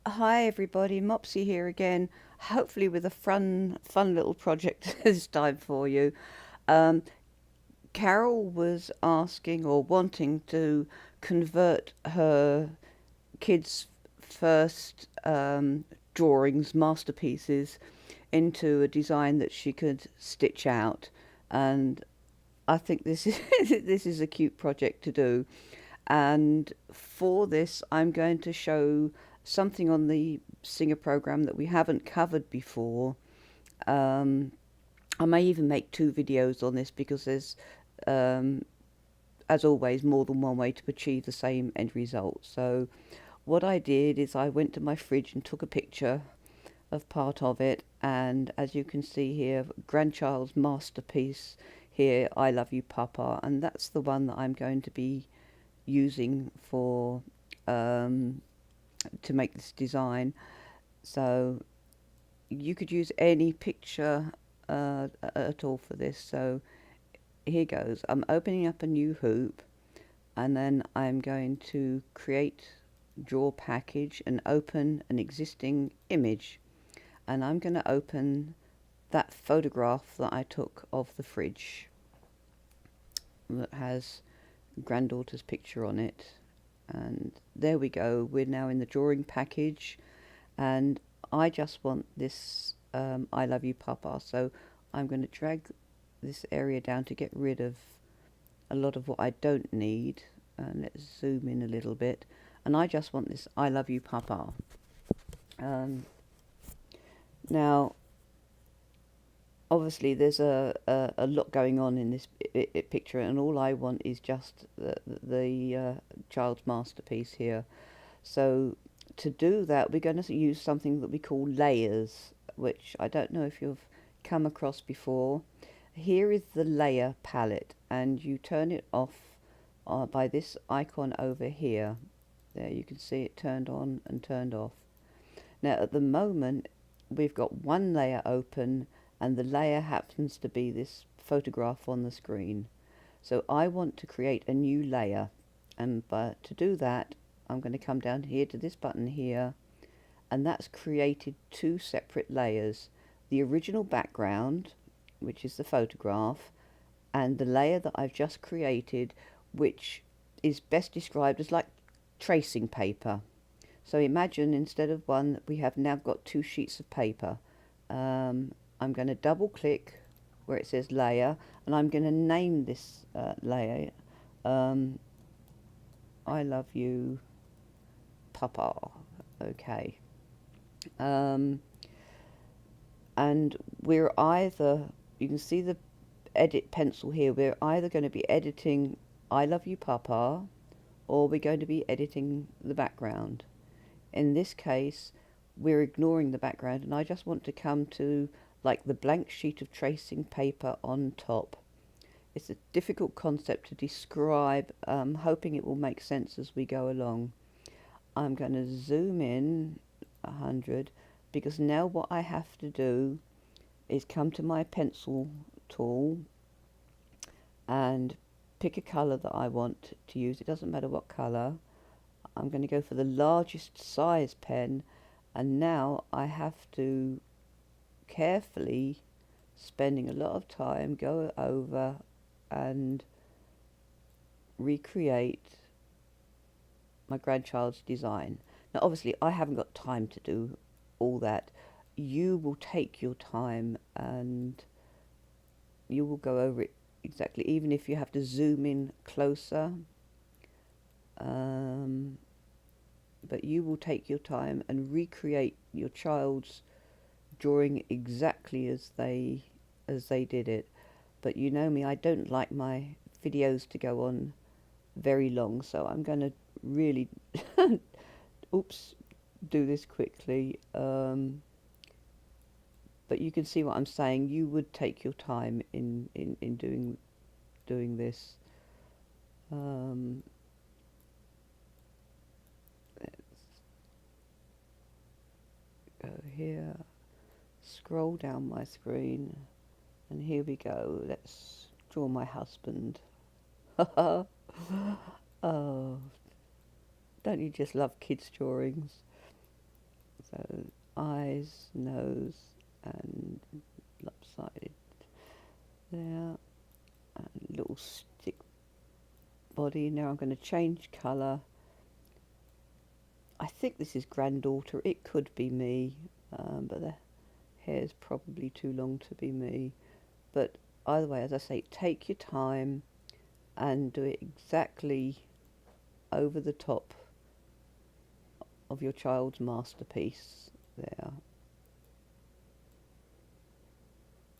Hi everybody, Mopsy here again. Hopefully with a fun little project this time for you. Um, Carol was asking or wanting to convert her kids' first drawings, masterpieces, into a design that she could stitch out, and I think this is this is a cute project to do. And for this, I'm going to show something on the Singer program that we haven't covered before. Um, I may even make two videos on this because there's, um, as always, more than one way to achieve the same end result. So what I did is I went to my fridge and took a picture of part of it, and as you can see here, grandchild's masterpiece here, I Love You Papa, and that's the one that I'm going to be using for um, to make this design. So you could use any picture at all for this. So here goes. I'm opening up a new hoop, and then I'm going to create draw package and open an existing image, and I'm going to open that photograph that I took of the fridge that has granddaughter's picture on it. And there we go, we're now in the drawing package, and I just want this I Love You Papa, so I'm going to drag this area down to get rid of a lot of what I don't need, and let's zoom in a little bit, and I just want this I Love You Papa. um, Now obviously there's a lot going on in this picture, and all I want is just the child's masterpiece here. So to do that, we're going to use something that we call layers, which I don't know if you've come across before. Here is the layer palette, and you turn it off by this icon over here. There you can see it turned on and turned off. Now at the moment we've got one layer open, and the layer happens to be this photograph on the screen. So I want to create a new layer, and to do that I'm going to come down here to this button here, and that's created two separate layers: the original background, which is the photograph, and the layer that I've just created, which is best described as like tracing paper. So imagine instead of one, we have now got two sheets of paper. I'm going to double click where it says layer, and I'm going to name this layer um, I Love You Papa. Okay. Um, and we're either, you can see the edit pencil here, we're either going to be editing I Love You Papa, or we're going to be editing the background. In this case, we're ignoring the background, and I just want to come to like the blank sheet of tracing paper on top. It's a difficult concept to describe, hoping it will make sense as we go along. I'm going to zoom in 100, because now what I have to do is come to my pencil tool and pick a colour that I want to use. It doesn't matter what colour. I'm going to go for the largest size pen, and now I have to carefully, spending a lot of time, go over and recreate my grandchild's design. Now obviously I haven't got time to do all that. You will take your time and you will go over it exactly, even if you have to zoom in closer. Um, but you will take your time and recreate your child's drawing exactly as they did it. But you know me, I don't like my videos to go on very long, so I'm going to really oops, do this quickly. But you can see what I'm saying. You would take your time in doing this. Um, let's go here, scroll down my screen, and here we go. Let's draw my husband. Oh, don't you just love kids' drawings? So eyes, nose, and lopsided there. And little stick body. Now I'm going to change colour. I think this is granddaughter. It could be me, but the hair's probably too long to be me. But either way, as I say, take your time and do it exactly over the top of your child's masterpiece. There,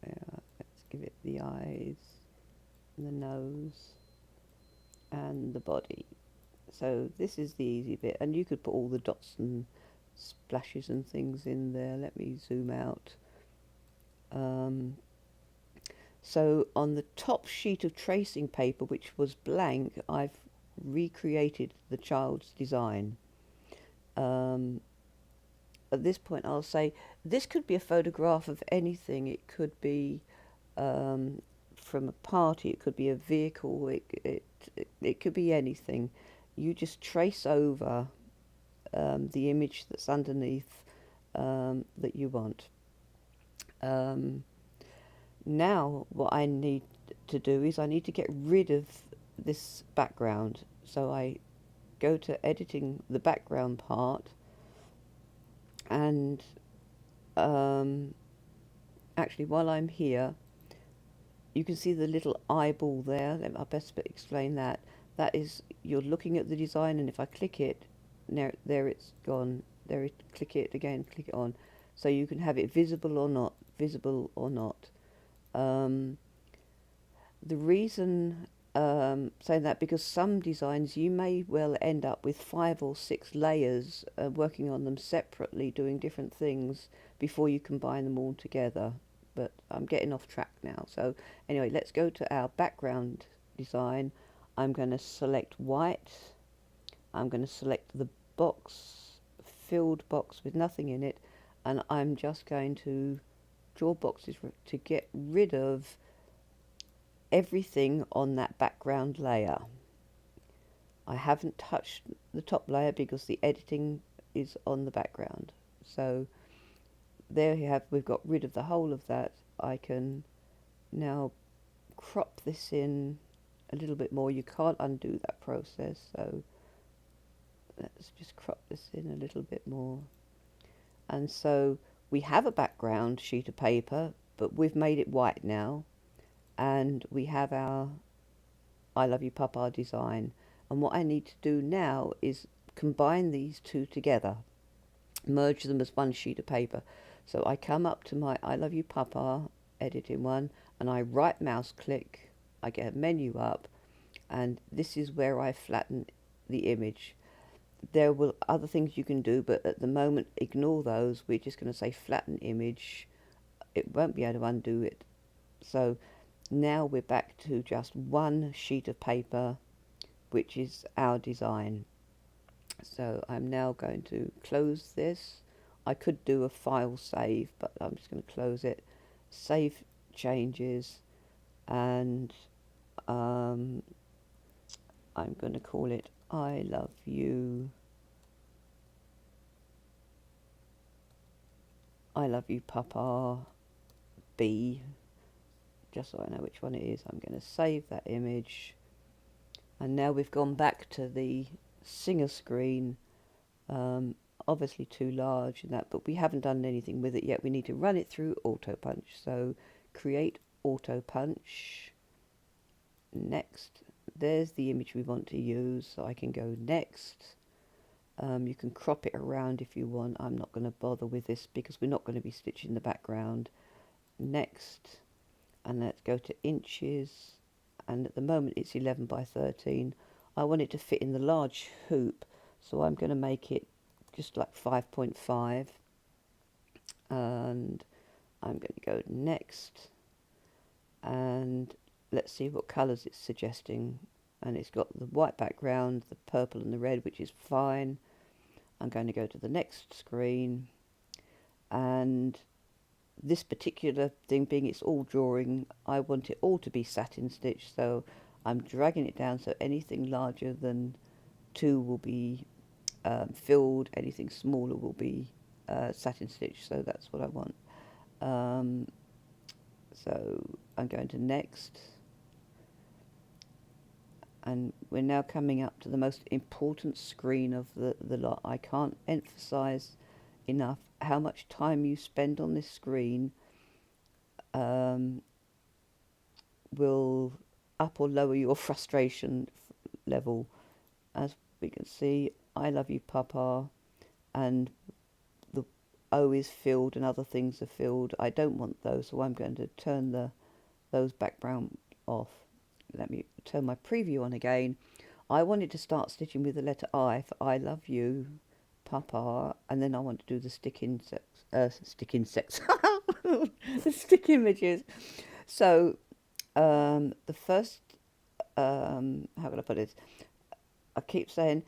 there. Let's give it the eyes, and the nose, and the body. So this is the easy bit, and you could put all the dots and splashes and things in there. Let me zoom out. Um, so on the top sheet of tracing paper, which was blank, I've recreated the child's design. Um, at this point, I'll say this could be a photograph of anything. It could be um, from a party. It could be a vehicle. It could be anything. You just trace over the image that's underneath that you want. Um, Now what I need to do is I need to get rid of this background. So I go to editing the background part, and um, actually while I'm here, you can see the little eyeball there. I best explain that. That is, you're looking at the design, and if I click it, now there it's gone. There it, click it again, click it on. So you can have it visible or not, visible or not. Um, the reason saying that, because some designs you may well end up with 5 or 6 layers working on them separately, doing different things before you combine them all together. But I'm getting off track now. So anyway, let's go to our background design. I'm going to select white. I'm going to select the box, filled box with nothing in it, and I'm just going to draw boxes to get rid of everything on that background layer. I haven't touched the top layer because the editing is on the background. So there you have, we've got rid of the whole of that. I can now crop this in a little bit more. You can't undo that process, so let's just crop this in a little bit more. And so we have a background sheet of paper, but we've made it white now, and we have our I Love You Papa design. And what I need to do now is combine these two together, merge them as one sheet of paper. So I come up to my I Love You Papa editing one, and I right mouse click, I get a menu up, and this is where I flatten the image. There will other things you can do, but at the moment ignore those. We're just going to say flatten image. It won't be able to undo it. So now we're back to just one sheet of paper, which is our design. So I'm now going to close this. I could do a file save, but I'm just going to close it, save changes, and I'm going to call it I Love You Papa B, just so I know which one it is. I'm going to save that image, and now we've gone back to the Singer screen. Obviously too large and that, but we haven't done anything with it yet. We need to run it through Auto Punch. So create Auto Punch. Next. There's the image we want to use, so I can go next. You can crop it around if you want. I'm not going to bother with this because we're not going to be stitching the background. Next, and let's go to inches, and at the moment it's 11 by 13. I want it to fit in the large hoop, so I'm going to make it just like 5.5, and I'm going to go next, and let's see what colours it's suggesting. And it's got the white background, the purple and the red, which is fine. I'm going to go to the next screen, and this particular thing, being it's all drawing, I want it all to be satin stitch, so I'm dragging it down so anything larger than 2 will be filled, anything smaller will be satin stitch, so that's what I want. Um, so I'm going to next, and we're now coming up to the most important screen of the lot. I can't emphasize enough how much time you spend on this screen um, will up or lower your frustration level. As we can see, I love you, Papa, and the O is filled and other things are filled. I don't want those, so I'm going to turn those background off. Let me turn my preview on again. I wanted to start stitching with the letter I for I love you, Papa, and then I want to do the stick insects, the stick images. So the first, how can I put it? I keep saying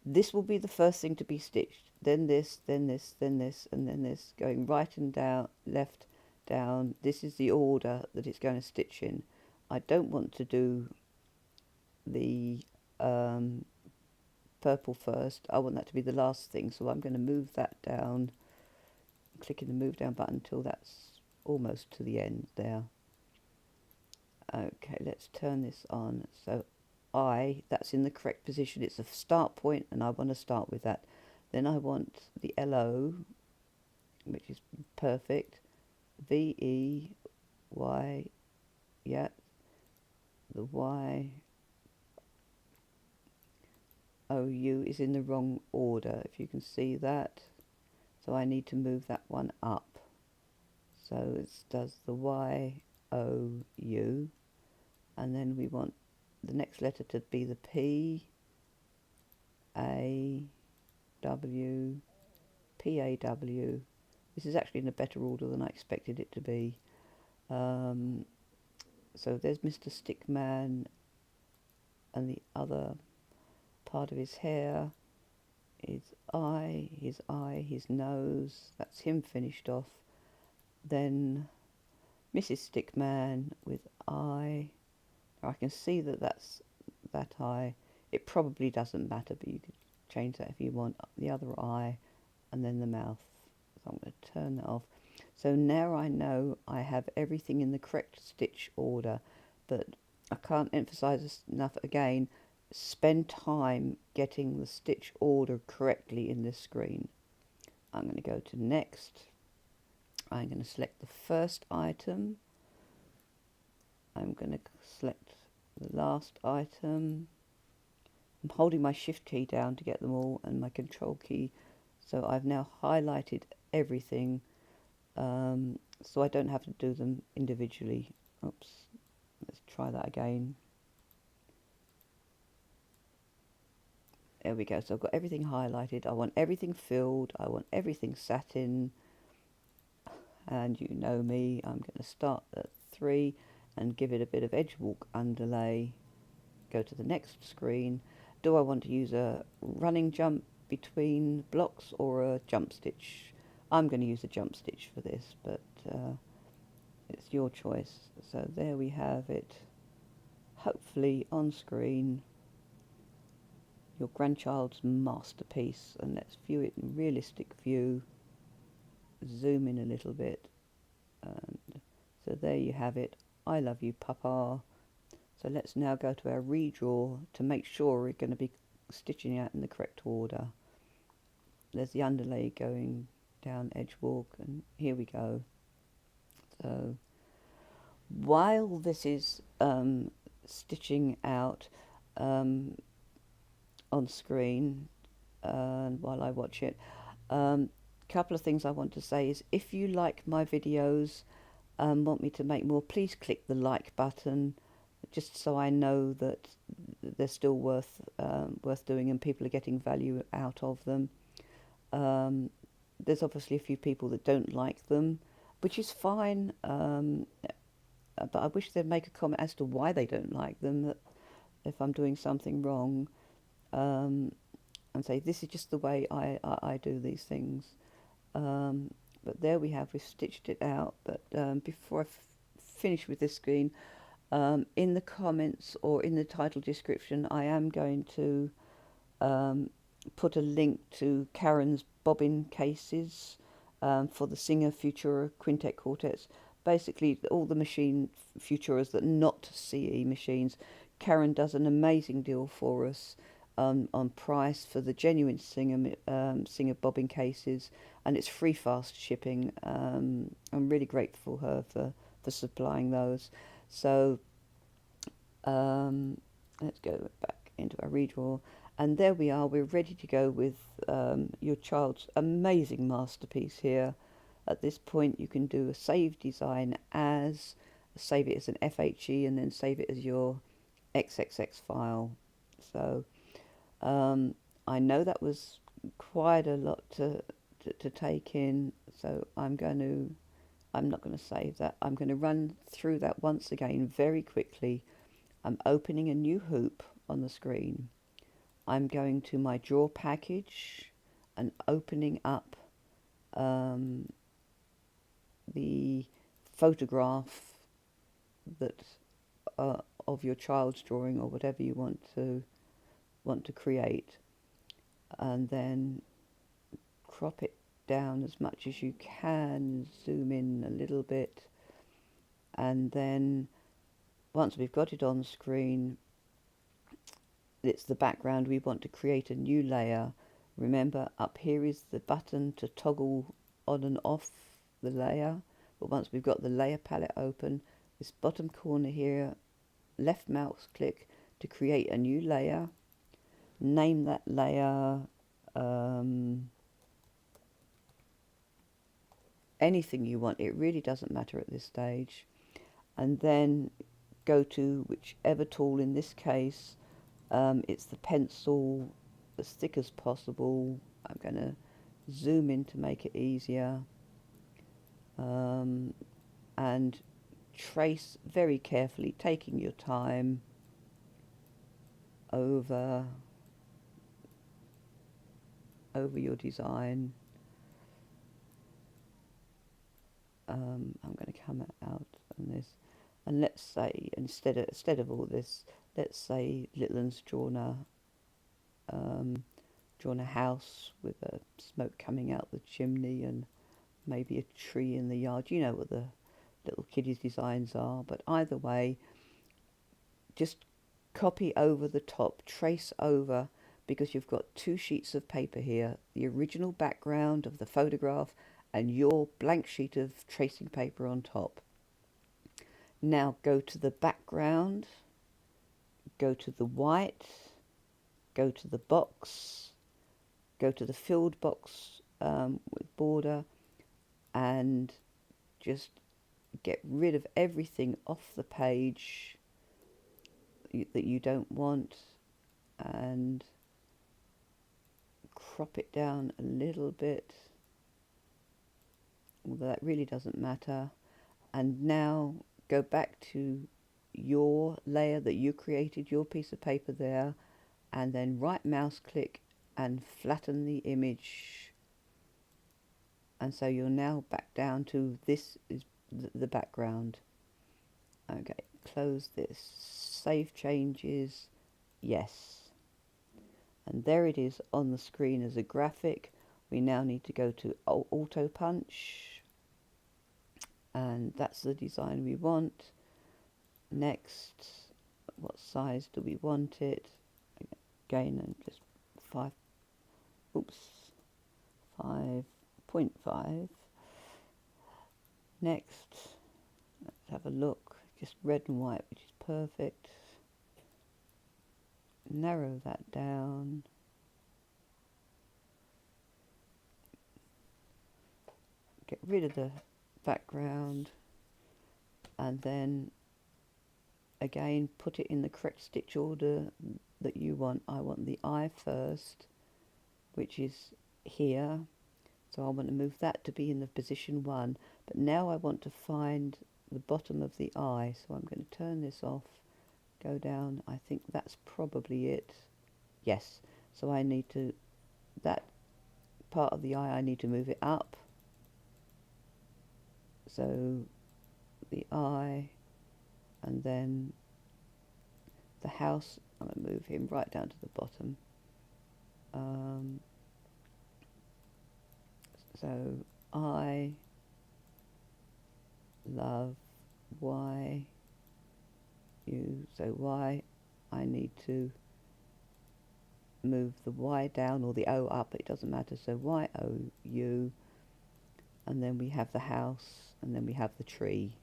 this will be the first thing to be stitched, then this, then this, then this, and then this, going right and down, left, down. This is the order that it's going to stitch in. I don't want to do the purple first. I want that to be the last thing, so I'm going to move that down, clicking the move down button until that's almost to the end there. Okay, let's turn this on. So that's in the correct position. It's a start point, and I want to start with that. Then I want the LO, which is perfect. VE, Y, yeah, the Y, OU is in the wrong order, if you can see that. So I need to move that one up. So it does the Y, O, U, and then we want the next letter to be the P, A, W, P, A, W. This is actually in a better order than I expected it to be. So there's Mr. Stickman, and the other part of his hair is his eye, his nose. That's him finished off. Then Mrs. Stickman with eye. I can see that that's that eye. It probably doesn't matter, but you could change that if you want. The other eye, and then the mouth. So I'm going to turn that off. So now I know I have everything in the correct stitch order, but I can't emphasize enough again, spend time getting the stitch order correctly in this screen. I'm going to go to next. I'm going to select the first item. I'm going to select the last item. I'm holding my shift key down to get them all, and my control key. So I've now highlighted everything, so I don't have to do them individually. Oops, let's try that again. There we go. So I've got everything highlighted. I want everything filled. I want everything satin. And you know me, I'm going to start at 3 and give it a bit of edge walk underlay. Go to the next screen. Do I want to use a running jump between blocks or a jump stitch? I'm going to use a jump stitch for this, but it's your choice. So there we have it, hopefully on screen, your grandchild's masterpiece. And let's view it in realistic view. Zoom in a little bit, and so there you have it. I love you, Papa. So let's now go to our redraw to make sure we're going to be stitching out in the correct order. There's the underlay going down edge walk, and here we go. So while this is stitching out on screen, and while I watch it, couple of things I want to say is, if you like my videos, want me to make more, please click the like button, just so I know that they're still worth doing and people are getting value out of them. There's obviously a few people that don't like them, which is fine, but I wish they'd make a comment as to why they don't like them, that if I'm doing something wrong, and say this is just the way I do these things. But there we have, we've stitched it out. But before I finish with this screen, in the comments or in the title description, I am going to put a link to Karen's bobbin cases. for the Singer Futura Quintet quartets. Basically, all the machine Futuras that are not CE machines. Karen does an amazing deal for us on price for the genuine Singer bobbin cases, and it's free fast shipping. I'm really grateful for her for supplying those. So let's go back into our redraw, and there we are. We're ready to go with your child's amazing masterpiece here. At this point, you can do a save design as, save it as an FHE, and then save it as your XXX file. So I know that was quite a lot to take in, so I'm not going to save that. I'm going to run through that once again very quickly. I'm opening a new hoop on the screen. I'm going to my draw package and opening up the photograph that of your child's drawing or whatever you want to create, and then crop it down as much as you can, zoom in a little bit, and then once we've got it on screen, it's the background. We want to create a new layer. Remember, up here is the button to toggle on and off the layer, but once we've got the layer palette open, this bottom corner here, left mouse click to create a new layer. Name that layer anything you want. It really doesn't matter at this stage. And then go to whichever tool. In this case, it's the pencil, as thick as possible. I'm going to zoom in to make it easier, and trace very carefully, taking your time over your design. I'm going to come out on this, and let's say instead of all this, let's say Littleton's drawn a house with a smoke coming out the chimney and maybe a tree in the yard. You know what the little kiddies' designs are, but either way, just copy over the top, trace over, because you've got two sheets of paper here, the original background of the photograph and your blank sheet of tracing paper on top. Now go to the background, go to the white, go to the box, go to the filled box with border, and just get rid of everything off the page that you don't want, and crop it down a little bit, although that really doesn't matter. And now go back to your layer that you created, your piece of paper there, and then right mouse click and flatten the image. And so you're now back down to this is the background. Okay, close this, save changes, yes. And there it is on the screen as a graphic. We now need to go to Auto Punch, and that's the design we want. Next, what size do we want it? Again, and just 5.5. Next, let's have a look. Just red and white, which is perfect. Narrow that down. Get rid of the background, and then again put it in the correct stitch order that you want. I want the eye first, which is here, so I want to move that to be in the position 1, but now I want to find the bottom of the eye, so I'm going to turn this off, go down. I think that's probably it. Yes, so I need to, that part of the eye, I need to move it up, so the eye, and then the house, I'm going to move him right down to the bottom. So I love why you. So why I need to move the Y down or the O up, it doesn't matter. So YOU, and then we have the house, and then we have the tree.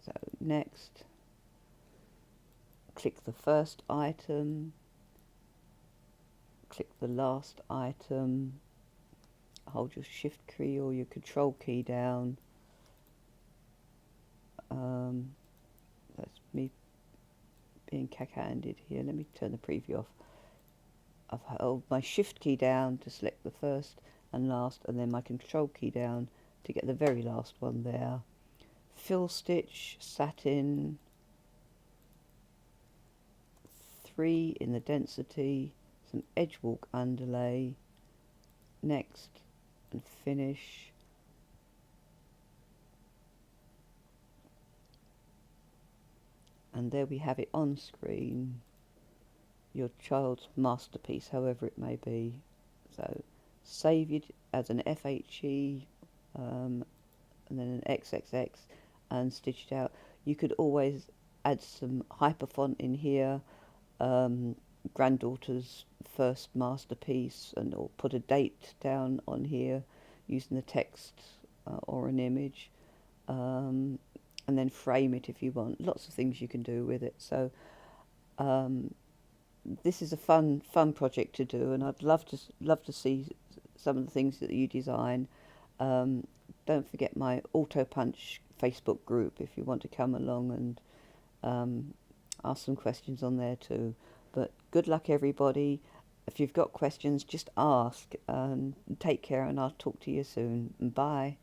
So next, click the first item, click the last item, hold your shift key or your control key down. That's me being cack-handed here. Let me turn the preview off. I've held my shift key down to select the first and last, and then my control key down to get the very last one there. Fill stitch, satin, 3 in the density, some edge walk underlay, next, and finish. And there we have it on screen, your child's masterpiece, however it may be. So save it as an FHE, and then an XXX, and stitch it out. You could always add some hyperfont in here, granddaughter's first masterpiece, and or put a date down on here using the text or an image, and then frame it if you want. Lots of things you can do with it. So this is a fun project to do, and I'd love to see some of the things that you design. Don't forget my Auto Punch Facebook group if you want to come along and ask some questions on there too. But good luck, everybody. If you've got questions, just ask. Take care, and I'll talk to you soon. Bye.